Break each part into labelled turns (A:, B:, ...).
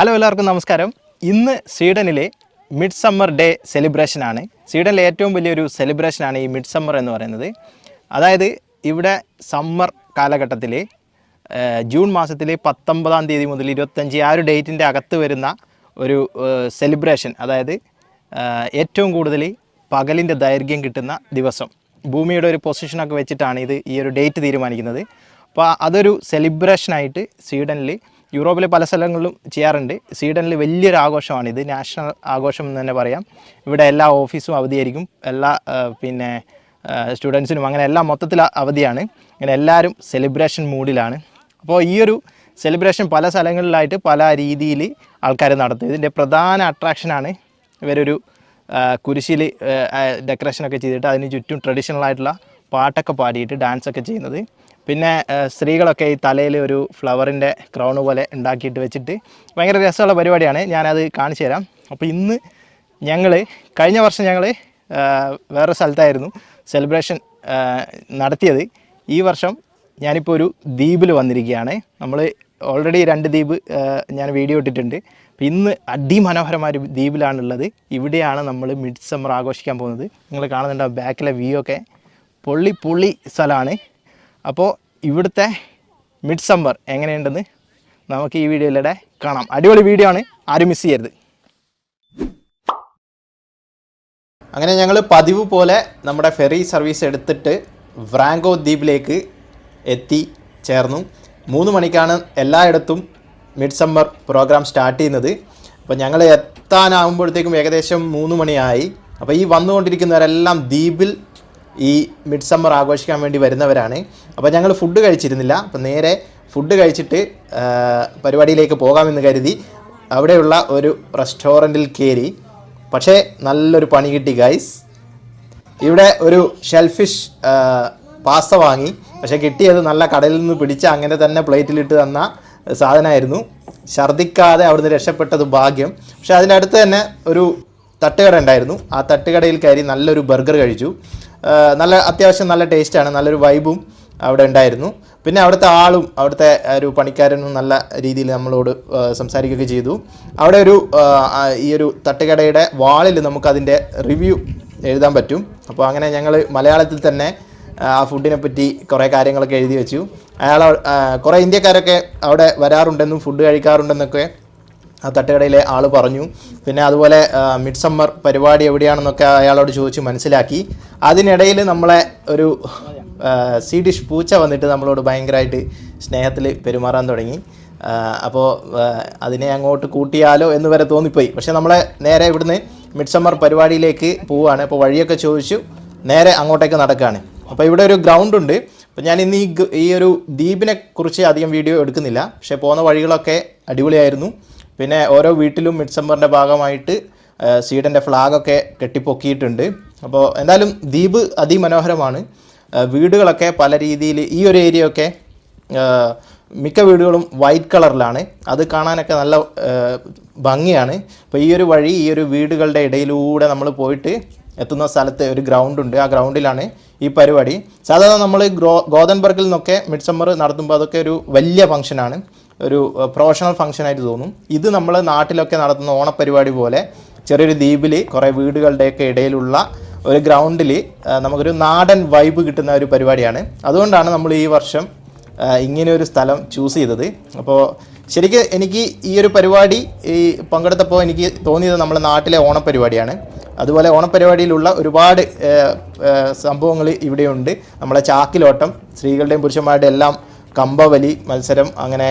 A: ഹലോ എല്ലാവർക്കും നമസ്കാരം. ഇന്ന് സ്വീഡനിലെ മിഡ് സമ്മർ ഡേ സെലിബ്രേഷനാണ്. സ്വീഡനിലെ ഏറ്റവും വലിയൊരു സെലിബ്രേഷനാണ് ഈ മിഡ് സമ്മർ എന്ന് പറയുന്നത്. അതായത് ഇവിടെ സമ്മർ കാലഘട്ടത്തിൽ ജൂൺ മാസത്തിൽ 19-ാം തീയതി മുതൽ 25 ആ ഒരു ഡേറ്റിൻ്റെ അകത്ത് വരുന്ന ഒരു സെലിബ്രേഷൻ. അതായത് ഏറ്റവും കൂടുതൽ പകലിൻ്റെ ദൈർഘ്യം കിട്ടുന്ന ദിവസം. ഭൂമിയുടെ ഒരു പൊസിഷനൊക്കെ വെച്ചിട്ടാണ് ഈ ഒരു ഡേറ്റ് തീരുമാനിക്കുന്നത്. അപ്പോൾ അതൊരു സെലിബ്രേഷനായിട്ട് സ്വീഡനിൽ, യൂറോപ്പിലെ പല സ്ഥലങ്ങളിലും ചെയ്യാറുണ്ട്. സ്വീഡനിൽ വലിയൊരു ആഘോഷമാണിത്, നാഷണൽ ആഘോഷം എന്ന് തന്നെ പറയാം. ഇവിടെ എല്ലാ ഓഫീസും അവധിയായിരിക്കും, എല്ലാ സ്റ്റുഡൻസിനും അങ്ങനെ എല്ലാം മൊത്തത്തിൽ അവധിയാണ്. ഇങ്ങനെ എല്ലാവരും സെലിബ്രേഷൻ മൂഡിലാണ്. അപ്പോൾ ഈ ഒരു സെലിബ്രേഷൻ പല സ്ഥലങ്ങളിലായിട്ട് പല രീതിയിൽ ആൾക്കാർ നടത്തും. ഇതിൻ്റെ പ്രധാന അട്രാക്ഷനാണ് ഇവരൊരു കുരിശിൽ ഡെക്കറേഷനൊക്കെ ചെയ്തിട്ട് അതിന് ചുറ്റും ട്രഡീഷണലായിട്ടുള്ള പാട്ടൊക്കെ പാടിയിട്ട് ഡാൻസൊക്കെ ചെയ്യുന്നത്. പിന്നെ സ്ത്രീകളൊക്കെ ഈ തലയിൽ ഒരു ഫ്ലവറിൻ്റെ ക്രൗൺ പോലെ ഉണ്ടാക്കിയിട്ട് വെച്ചിട്ട് ഭയങ്കര രസമുള്ള പരിപാടിയാണ്. ഞാനത് കാണിച്ചു തരാം. അപ്പോൾ ഇന്ന് കഴിഞ്ഞ വർഷം ഞങ്ങൾ വേറെ സ്ഥലത്തായിരുന്നു സെലിബ്രേഷൻ നടത്തിയത്. ഈ വർഷം ഞാനിപ്പോൾ ഒരു ദ്വീപിൽ വന്നിരിക്കുകയാണ്. നമ്മൾ ഓൾറെഡി 2 ദ്വീപ് ഞാൻ വീഡിയോ ഇട്ടിട്ടുണ്ട്. അപ്പോൾ ഇന്ന് അതിമനോഹരമായ ഒരു ദ്വീപിലാണുള്ളത്. ഇവിടെയാണ് നമ്മൾ മിഡ് സമ്മർ ആഘോഷിക്കാൻ പോകുന്നത്. നിങ്ങൾ കാണുന്നുണ്ട് ബാക്കിലെ വ്യൂ ഒക്കെ പൊള്ളി സ്ഥലമാണ്. അപ്പോൾ ഇവിടുത്തെ മിഡ് സമ്മർ എങ്ങനെയുണ്ടെന്ന് നമുക്ക് ഈ വീഡിയോയിലൂടെ കാണാം. അടിപൊളി വീഡിയോ ആണ്, ആരും മിസ് ചെയ്യരുത്. അങ്ങനെ ഞങ്ങൾ പതിവ് പോലെ നമ്മുടെ ഫെറി സർവീസ് എടുത്തിട്ട് വ്രാങ്കോ ദ്വീപിലേക്ക് എത്തിച്ചേർന്നു. 3 മണിക്കാണ് എല്ലായിടത്തും മിഡ് സമ്മർ പ്രോഗ്രാം സ്റ്റാർട്ട് ചെയ്യുന്നത്. അപ്പോൾ ഞങ്ങൾ എത്താനാകുമ്പോഴത്തേക്കും ഏകദേശം 3 മണിയായി. അപ്പോൾ ഈ വന്നുകൊണ്ടിരിക്കുന്നവരെല്ലാം ദ്വീപിൽ ഈ മിഡ് സമ്മർ ആഘോഷിക്കാൻ വേണ്ടി വരുന്നവരാണ്. അപ്പോൾ ഞങ്ങൾ ഫുഡ് കഴിച്ചിരുന്നില്ല. അപ്പോൾ നേരെ ഫുഡ് കഴിച്ചിട്ട് പരിപാടിയിലേക്ക് പോകാമെന്ന് കരുതി അവിടെയുള്ള ഒരു റെസ്റ്റോറൻറ്റിൽ കയറി. പക്ഷേ നല്ലൊരു പണി കിട്ടി ഗൈസ്. ഇവിടെ ഒരു ഷെൽഫിഷ് പാസ്ത വാങ്ങി. പക്ഷേ കിട്ടിയത് നല്ല കടലിൽ നിന്ന് പിടിച്ച് അങ്ങനെ തന്നെ പ്ലേറ്റിലിട്ട് തന്ന സാധനമായിരുന്നു. ഛർദ്ദിക്കാതെ അവിടുന്ന് രക്ഷപ്പെട്ടത് ഭാഗ്യം. പക്ഷേ അതിൻ്റെ അടുത്ത് തന്നെ ഒരു തട്ടുകട ഉണ്ടായിരുന്നു. ആ തട്ടുകടയിൽ കയറി നല്ലൊരു ബർഗർ കഴിച്ചു. അത്യാവശ്യം നല്ല ടേസ്റ്റാണ്, നല്ലൊരു വൈബും അവിടെ ഉണ്ടായിരുന്നു. പിന്നെ അവിടുത്തെ അവിടുത്തെ ഒരു പണിക്കാരനും നല്ല രീതിയിൽ നമ്മളോട് സംസാരിക്കുകയൊക്കെ ചെയ്തു. അവിടെ ഈ ഒരു തട്ടുകടയുടെ വാളിൽ നമുക്കതിൻ്റെ റിവ്യൂ എഴുതാൻ പറ്റും. അപ്പോൾ അങ്ങനെ ഞങ്ങൾ മലയാളത്തിൽ തന്നെ ആ ഫുഡിനെ പറ്റി കുറേ കാര്യങ്ങളൊക്കെ എഴുതി വെച്ചു. കുറേ ഇന്ത്യക്കാരൊക്കെ അവിടെ വരാറുണ്ടെന്നും ഫുഡ് കഴിക്കാറുണ്ടെന്നൊക്കെ ആ തട്ടുകടയിലെ ആൾ പറഞ്ഞു. പിന്നെ അതുപോലെ മിഡ് സമ്മർ പരിപാടി എവിടെയാണെന്നൊക്കെ അയാളോട് ചോദിച്ച് മനസ്സിലാക്കി. അതിനിടയിൽ നമ്മളെ ഒരു സ്വീഡിഷ് പൂച്ച വന്നിട്ട് നമ്മളോട് ഭയങ്കരമായിട്ട് സ്നേഹത്തിൽ പെരുമാറാൻ തുടങ്ങി. അപ്പോൾ അതിനെ അങ്ങോട്ട് കൂട്ടിയാലോ എന്ന് വരെ തോന്നിപ്പോയി. പക്ഷേ നമ്മളെ നേരെ ഇവിടുന്ന് മിഡ് സമ്മർ പരിപാടിയിലേക്ക് പോവുകയാണ്. അപ്പോൾ വഴിയൊക്കെ ചോദിച്ചു നേരെ അങ്ങോട്ടേക്ക് നടക്കുകയാണ്. അപ്പോൾ ഇവിടെ ഒരു ഗ്രൗണ്ട് ഉണ്ട്. അപ്പോൾ ഞാൻ ഇന്ന് ഈ ഒരു ദ്വീപിനെ കുറിച്ച് അധികം വീഡിയോ എടുക്കുന്നില്ല. പക്ഷേ പോകുന്ന വഴികളൊക്കെ അടിപൊളിയായിരുന്നു. പിന്നെ ഓരോ വീട്ടിലും മിഡ് സമ്മറിൻ്റെ ഭാഗമായിട്ട് സ്വീഡൻ്റെ ഫ്ലാഗൊക്കെ കെട്ടിപ്പൊക്കിയിട്ടുണ്ട്. അപ്പോൾ എന്തായാലും ദ്വീപ് അതിമനോഹരമാണ്. വീടുകളൊക്കെ പല രീതിയിൽ, ഈ ഒരു ഏരിയയൊക്കെ മിക്ക വീടുകളും വൈറ്റ് കളറിലാണ്. അത് കാണാനൊക്കെ നല്ല ഭംഗിയാണ്. അപ്പോൾ ഈ ഒരു വഴി, ഈ ഒരു വീടുകളുടെ ഇടയിലൂടെ നമ്മൾ പോയിട്ട് എത്തുന്ന സ്ഥലത്ത് ഒരു ഗ്രൗണ്ടുണ്ട്. ആ ഗ്രൗണ്ടിലാണ് ഈ പരിപാടി. സാധാരണ നമ്മൾ ഗോതൻബർഗിൽ നിന്നൊക്കെ മിഡ് സമ്മർ നടത്തുമ്പോൾ അതൊക്കെ ഒരു വലിയ ഫംഗ്ഷനാണ്, ഒരു പ്രൊഫഷണൽ ഫംഗ്ഷനായിട്ട് തോന്നും. ഇത് നമ്മൾ നാട്ടിലൊക്കെ നടത്തുന്ന ഓണപ്പരിപാടി പോലെ ചെറിയൊരു ദ്വീപിൽ കുറേ വീടുകളുടെയൊക്കെ ഇടയിലുള്ള ഒരു ഗ്രൗണ്ടിൽ നമുക്കൊരു നാടൻ വൈബ് കിട്ടുന്ന ഒരു പരിപാടിയാണ്. അതുകൊണ്ടാണ് നമ്മൾ ഈ വർഷം ഇങ്ങനെ ഒരു സ്ഥലം ചൂസ് ചെയ്തത്. അപ്പോൾ ശരിക്കും എനിക്ക് ഈ ഒരു പരിപാടി പങ്കെടുത്തപ്പോൾ എനിക്ക് തോന്നിയത് നമ്മുടെ നാട്ടിലെ ഓണപ്പരിപാടിയാണ്. അതുപോലെ ഓണപ്പരിപാടിയിലുള്ള ഒരുപാട് സംഭവങ്ങൾ ഇവിടെയുണ്ട്. നമ്മളെ ചാക്കിലോട്ടം, സ്ത്രീകളുടെയും പുരുഷന്മാരുടെയും എല്ലാം കമ്പവലി മത്സരം, അങ്ങനെ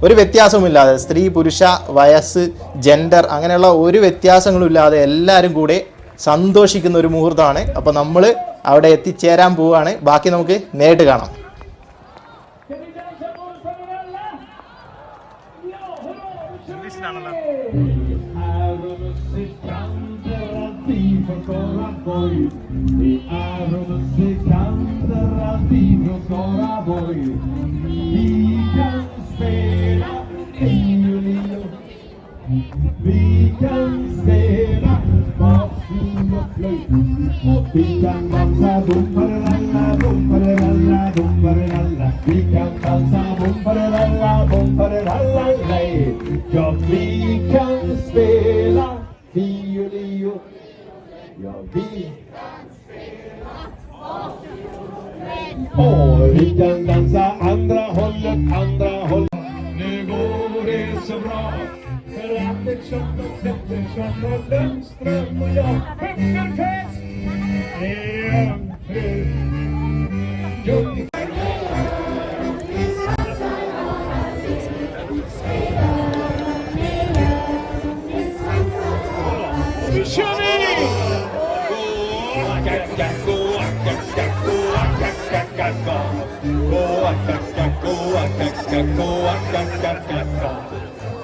A: ഒരു വ്യത്യാസവുമില്ലാതെ സ്ത്രീ പുരുഷ വയസ്സ് ജെൻഡർ അങ്ങനെയുള്ള ഒരു വ്യത്യാസങ്ങളും ഇല്ലാതെ എല്ലാവരും കൂടെ സന്തോഷിക്കുന്ന ഒരു മുഹൂർത്തമാണ്. അപ്പോൾ നമ്മൾ അവിടെ എത്തിച്ചേരാൻ പോവുകയാണ്. ബാക്കി നമുക്ക് നേരിട്ട് കാണാം.
B: Vi kan dansa bum-pa-ra-la-la, bum-pa-ra-la-la, bum-pa-ra-la-la. Vi kan dansa bum-pa-ra-la-la, bum-pa-ra-la-la. Ja, vi kan spela fiolio. Ja, vi och vi kan dansa andra hållet. Nu går det så bra för Andersson och Pettersson och Lundström och jag sjunger fest. Nu kör vi!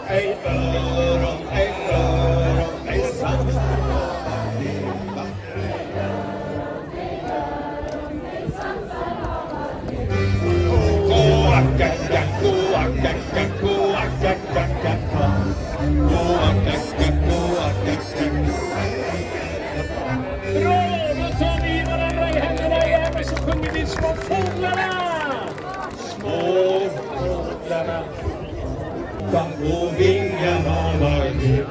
B: Ej öron, ej svansar. Små fåglarna på vingarna var det.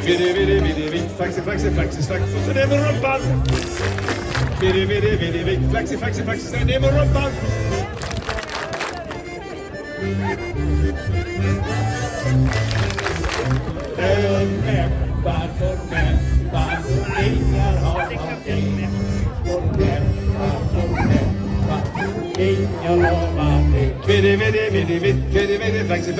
B: Vidde, flaxi, och så ner med rumpan. Vidde, flaxi, så ner med rumpan. Ingar har Vidde, flaxi,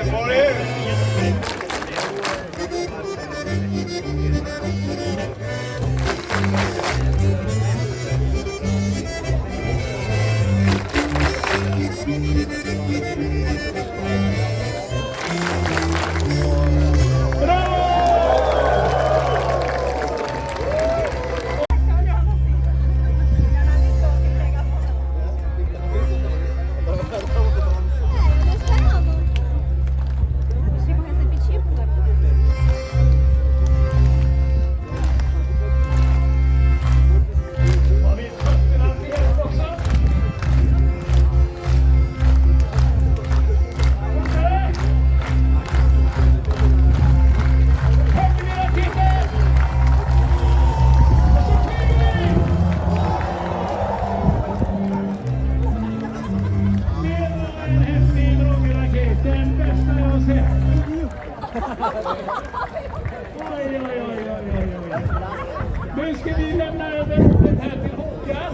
B: Nu ska vi lämna över ordet här till Håkan.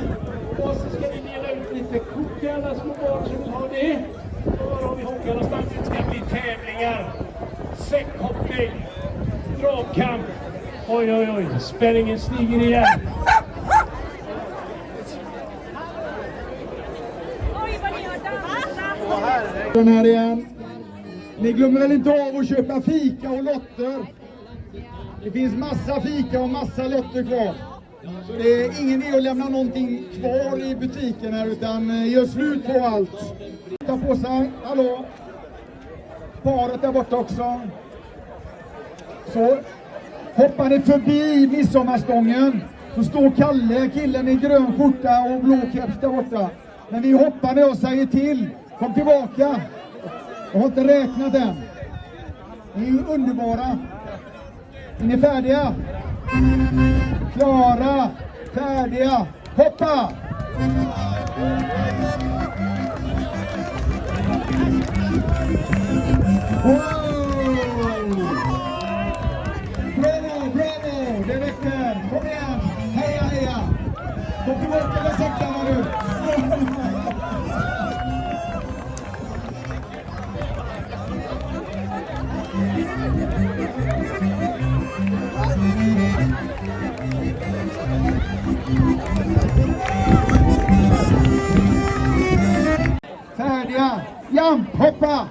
B: Och så ska vi dela ut lite kort till alla små barn som vill ha det. Och var har vi Håkan någonstans? Det ska bli tävlingar, säckhoppning, dragkamp. Oj, spänningen stiger igen.
C: Oj, vad ni har dansat!
D: Den här igen. Ni glömmer väl inte av att köpa fika och lotter? Det finns massa fika och massa lotter kvar. Så det är ingen idé att lämna någonting kvar i butiken här, utan gör slut på allt. Ta på sig, hallå. Paret där borta också. Så hoppar ni förbi midsommarstången så står Kalle, killen i grön skjorta och blå keps där borta. Men vi hoppar när jag säger till. Kom tillbaka. Jag har inte räknat än. Ni är ju underbara. Är ni färdiga? Klara, färdiga, hoppa! Wow! Bravo, det räcker. Kom igen, heja. Kom tillbaka med säckarna nu. Färdiga, jump, hoppa!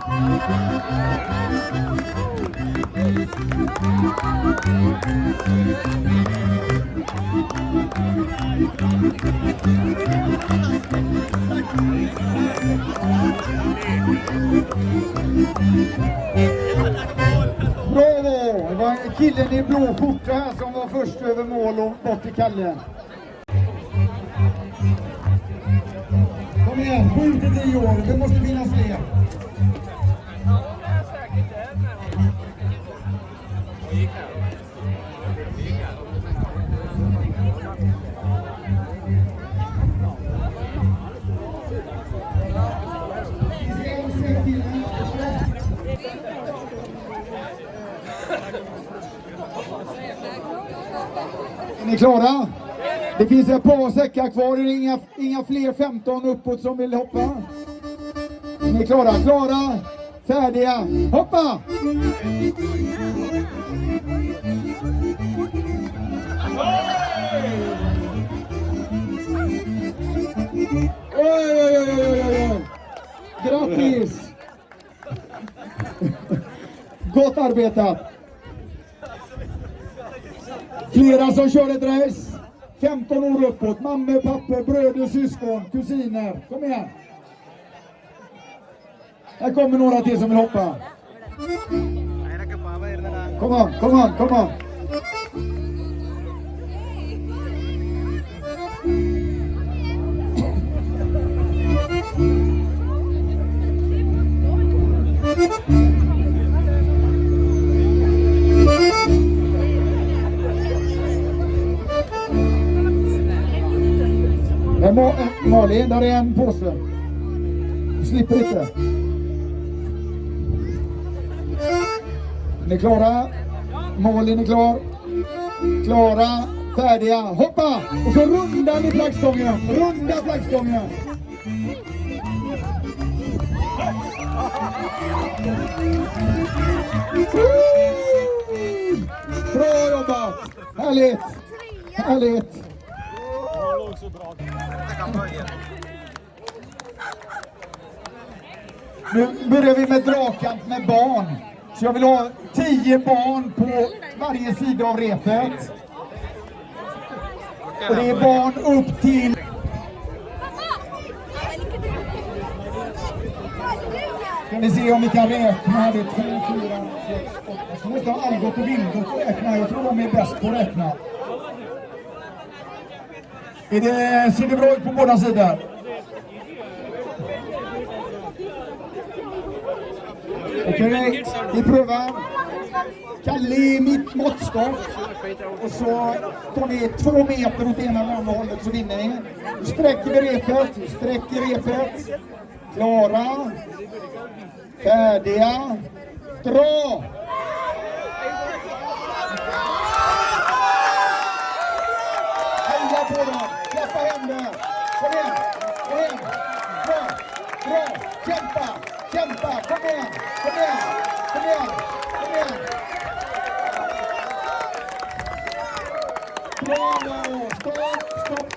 D: Bravo! Det var killen i blå skjorta här som var först över mål och bort till Kalle. Kom igen, 7 till 10 år. Det måste finnas fler. Är ni klara? Det finns ett par säckar kvar. Det är inga fler 15 uppåt som vill hoppa. Är ni klara? Klara, färdiga, hoppa! Oj. Grattis! Gott arbetat! Flera som kör ett race. 15 år uppåt. Mamma, pappa, bröder, syskon, kusiner. Kom igen. Här kommer några till som vill hoppa. Kom on. Malin, där är en påse. Du slipper inte. Är ni klara? Malin är klar. Klara, färdiga, hoppa! Och så rundar ni flaggstången. Runda flaggstången. Bra jobbat! Härligt! Nu börjar vi med dragkamp med barn. Så jag vill ha 10 barn på varje sida av repet. Och det är barn upp till... Ska vi se om vi kan räkna. Det är 2, 4, 6, 8. Så måste ha Algot och Vilgot att räkna. Jag tror de är bäst på att räkna. Ser det bra ut på båda sidor? Okej, vi prövar. Kalle i mitt måttstock. Och så tar ni 2 meter åt ena eller andra hållet så vinner ni. Sträcker vi repet. Klara. Färdiga. Dra! Heja på dem! Klappa händer! Kom igen! Dra! Kämpa! Kom igen! Bravo! Stopp!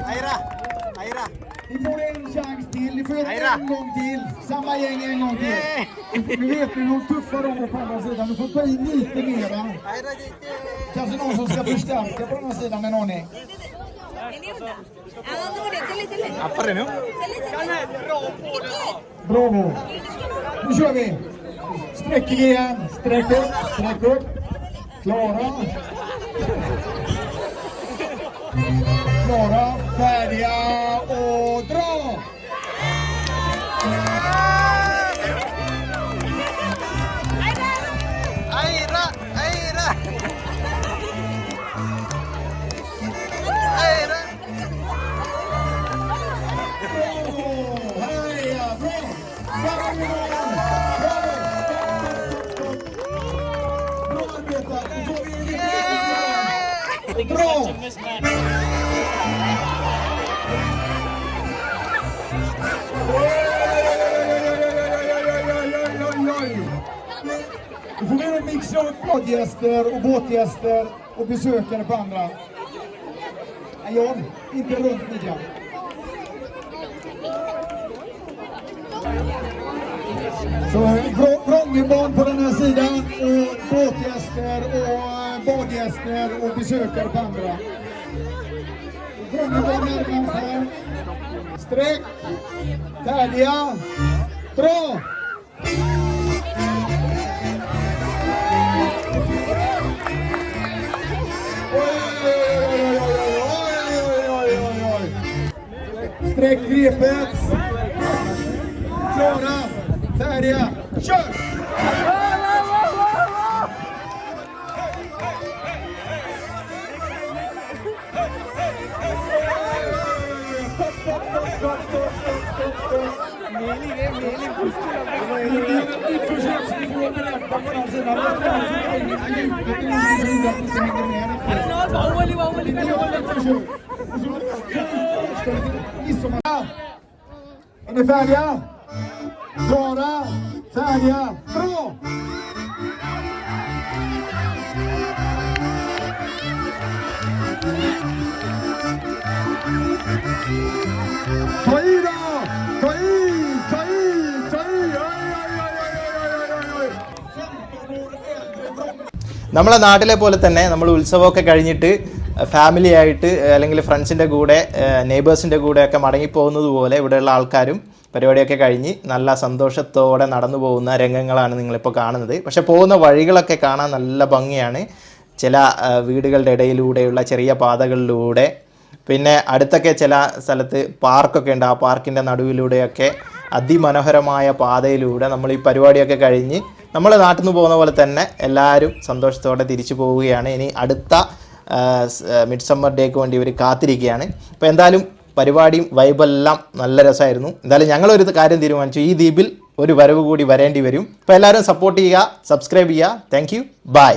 D: Aira! Ni får en chans till, ni får en gång till. Samma gäng en gång till. Nu vet ni hur tuffa de är på andra sidan. Du får ta in lite mera. Kanske någon som ska förstärka på andra sidan en aning. Bravo! Nu kör vi! Sträck igen! Sträck upp! Klara! Färdiga och dra!
E: Aira!
D: Heja! Bra arbetat! Bra! Nu får vi mixa upp badgäster och båtgäster och besökare på andra. Nej, John, inte runt midjan. Så vrångebarn på den här sidan och båtgäster och badgäster och besökare på andra. Vrångebarn närmast här. Sträck. Färdiga. Dra! Sträck repet. Klara, färdiga, kör! Är ni färdiga? Klara, färdiga, bra! Ta i då! Ta i! Ta i! Ta i!
A: നമ്മളെ നാട്ടിലെ പോലെ തന്നെ നമ്മൾ ഉത്സവമൊക്കെ കഴിഞ്ഞിട്ട് ഫാമിലി ആയിട്ട് അല്ലെങ്കിൽ ഫ്രണ്ട്സിൻ്റെ കൂടെ നെയ്ബേഴ്സിൻ്റെ കൂടെയൊക്കെ മടങ്ങിപ്പോകുന്നത് പോലെ ഇവിടെയുള്ള ആൾക്കാരും പരിപാടിയൊക്കെ കഴിഞ്ഞ് നല്ല സന്തോഷത്തോടെ നടന്നു പോകുന്ന രംഗങ്ങളാണ് നിങ്ങളിപ്പോൾ കാണുന്നത്. പക്ഷേ പോകുന്ന വഴികളൊക്കെ കാണാൻ നല്ല ഭംഗിയാണ്. ചില വീടുകളുടെ ഇടയിലൂടെയുള്ള ചെറിയ പാതകളിലൂടെ, പിന്നെ അടുത്തൊക്കെ ചില സ്ഥലത്ത് പാർക്കൊക്കെ ഉണ്ട്. ആ പാർക്കിൻ്റെ നടുവിലൂടെയൊക്കെ അതിമനോഹരമായ പാതയിലൂടെ നമ്മൾ ഈ പരിപാടിയൊക്കെ കഴിഞ്ഞ് നമ്മൾ നാട്ടിൽ നിന്ന് പോകുന്ന പോലെ തന്നെ എല്ലാവരും സന്തോഷത്തോടെ തിരിച്ചു പോവുകയാണ്. ഇനി അടുത്ത മിഡ് സമ്മർ ഡേക്ക് വേണ്ടി ഇവർ കാത്തിരിക്കുകയാണ്. അപ്പോൾ എന്തായാലും പരിപാടിയും വൈബെല്ലാം നല്ല രസമായിരുന്നു. എന്തായാലും ഞങ്ങളൊരു കാര്യം തീരുമാനിച്ചു, ഈ ദ്വീപിൽ ഒരു വരവ് കൂടി വരേണ്ടി വരും. അപ്പോൾ എല്ലാവരും സപ്പോർട്ട് ചെയ്യുക, സബ്സ്ക്രൈബ് ചെയ്യുക. Thank you, by.